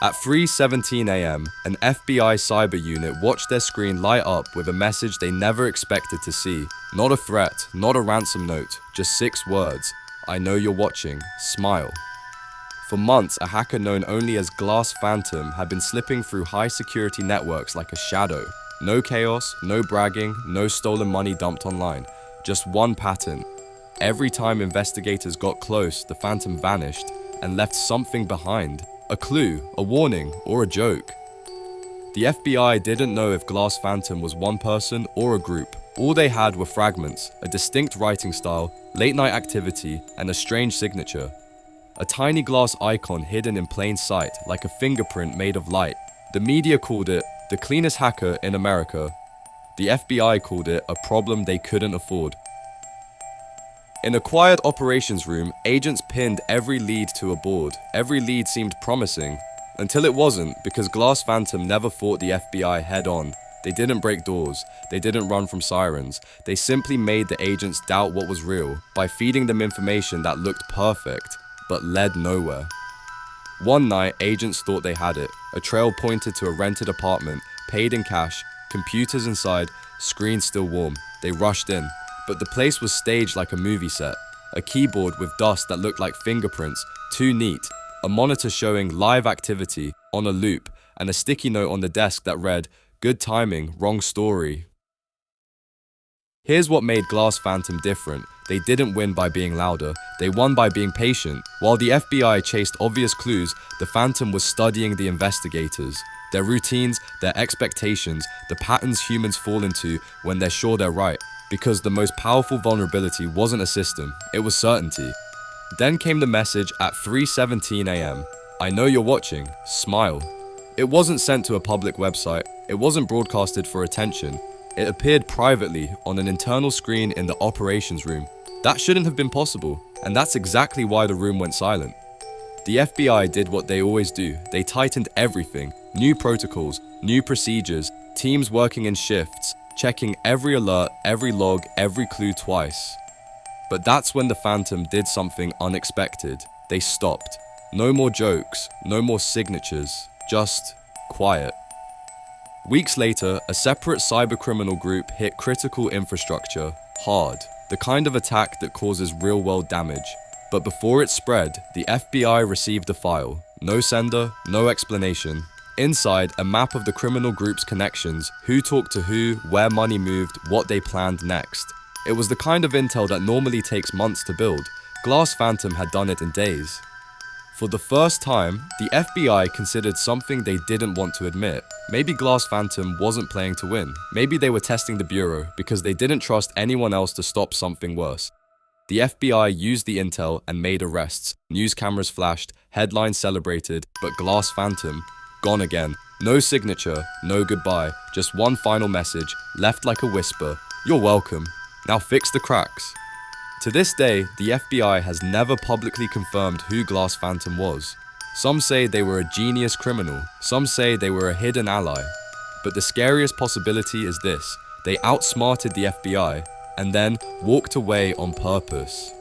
At 3:17 a.m., an FBI cyber unit watched their screen light up with a message they never expected to see. Not a threat, not a ransom note, just 6 words. I know you're watching. Smile. For months, a hacker known only as Glass Phantom had been slipping through high-security networks like a shadow. No chaos, no bragging, no stolen money dumped online. Just one pattern. Every time investigators got close, the Phantom vanished and left something behind. A clue, a warning, or a joke. The FBI didn't know if Glass Phantom was one person or a group. All they had were fragments, a distinct writing style, late-night activity, and a strange signature. A tiny glass icon hidden in plain sight, like a fingerprint made of light. The media called it the cleanest hacker in America. The FBI called it a problem they couldn't afford. In a quiet operations room, agents pinned every lead to a board. Every lead seemed promising, until it wasn't, because Glass Phantom never fought the FBI head-on. They didn't break doors, they didn't run from sirens, they simply made the agents doubt what was real by feeding them information that looked perfect, but led nowhere. One night, agents thought they had it. A trail pointed to a rented apartment, paid in cash, computers inside, screens still warm. They rushed in, but the place was staged like a movie set. A keyboard with dust that looked like fingerprints, too neat, a monitor showing live activity on a loop, and a sticky note on the desk that read, "Good timing, wrong story." Here's what made Glass Phantom different. They didn't win by being louder, they won by being patient. While the FBI chased obvious clues, the Phantom was studying the investigators. Their routines, their expectations, the patterns humans fall into when they're sure they're right. Because the most powerful vulnerability wasn't a system, it was certainty. Then came the message at 3:17 a.m. I know you're watching, smile. It wasn't sent to a public website, it wasn't broadcasted for attention. It appeared privately on an internal screen in the operations room. That shouldn't have been possible, and that's exactly why the room went silent. The FBI did what they always do. They tightened everything. New protocols, new procedures, teams working in shifts, checking every alert, every log, every clue twice. But that's when the Phantom did something unexpected. They stopped. No more jokes, no more signatures, just quiet. Weeks later, a separate cybercriminal group hit critical infrastructure hard, the kind of attack that causes real-world damage. But before it spread, the FBI received a file. No sender, no explanation. Inside, a map of the criminal group's connections, who talked to who, where money moved, what they planned next. It was the kind of intel that normally takes months to build. Glass Phantom had done it in days. For the first time, the FBI considered something they didn't want to admit. Maybe Glass Phantom wasn't playing to win. Maybe they were testing the Bureau because they didn't trust anyone else to stop something worse. The FBI used the intel and made arrests. News cameras flashed, headlines celebrated, but Glass Phantom, gone again. No signature, no goodbye, just one final message, left like a whisper. You're welcome. Now fix the cracks. To this day, the FBI has never publicly confirmed who Glass Phantom was. Some say they were a genius criminal, some say they were a hidden ally. But the scariest possibility is this: they outsmarted the FBI and then walked away on purpose.